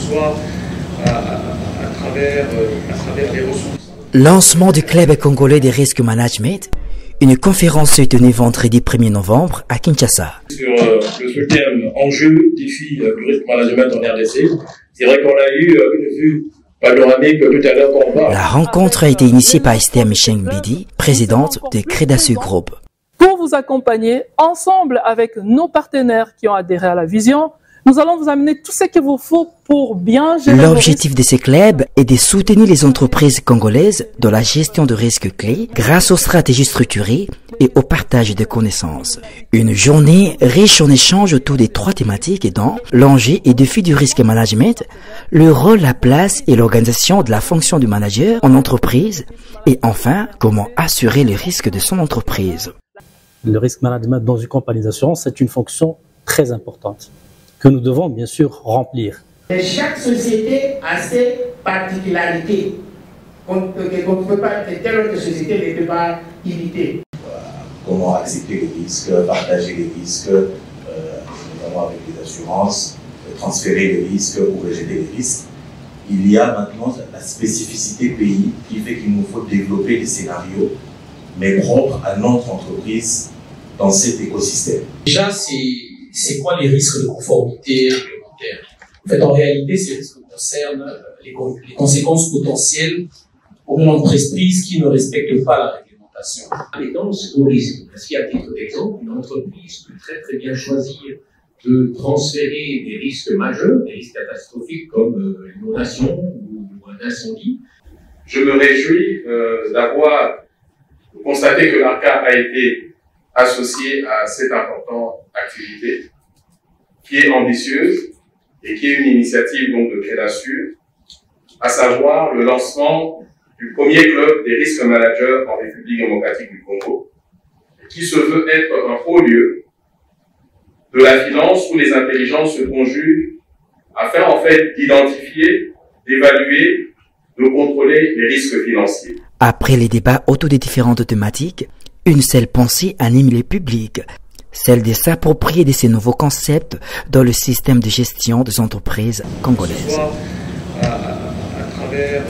soit à travers les ressources. Lancement du club congolais des risques management. Une conférence se tenue vendredi 1er novembre à Kinshasa. Sur le second enjeu, défi du risque management en RDC, c'est vrai qu'on a eu une vue panoramique tout à l'heure qu'on parle. La rencontre a été initiée par Esther Micheng-Bidi, présidente de Credasu Group. Pour vous accompagner, ensemble avec nos partenaires qui ont adhéré à la vision, nous allons vous amener tout ce qu'il vous faut pour bien gérer. L'objectif de ces clubs est de soutenir les entreprises congolaises dans la gestion de risques clés grâce aux stratégies structurées et au partage de connaissances. Une journée riche en échanges autour des 3 thématiques dont l'enjeu et défi du risque management, le rôle, la place et l'organisation de la fonction du manager en entreprise et enfin, comment assurer les risques de son entreprise. Le risque management dans une compagnie d'assurance, c'est une fonction très importante que nous devons bien sûr remplir. Et chaque société a ses particularités qu'on ne peut pas, que telle autre société ne peut pas éviter. Comment accepter les risques, partager les risques, notamment avec les assurances, transférer les risques ou rejeter les risques. Il y a maintenant la spécificité pays qui fait qu'il nous faut développer des scénarios, mais propres à notre entreprise dans cet écosystème. Déjà, c'est quoi les risques de conformité réglementaire? En fait, en réalité, ces risques concernent les conséquences potentielles pour une entreprise qui ne respecte pas la réglementation. Compétences au risque. Parce qu'à titre d'exemple, une entreprise peut très bien choisir de transférer des risques majeurs, des risques catastrophiques comme l'inondation ou un incendie. Je me réjouis d'avoir constaté que l'ARCA a été associé à cette importante activité qui est ambitieuse et qui est une initiative donc de Credasu, à savoir le lancement du premier club des risques managers en République démocratique du Congo, qui se veut être un haut lieu de la finance où les intelligences se conjuguent afin en fait d'identifier, d'évaluer, de contrôler les risques financiers. Après les débats autour des différentes thématiques, une seule pensée anime les publics, celle de s'approprier de ces nouveaux concepts dans le système de gestion des entreprises congolaises. À travers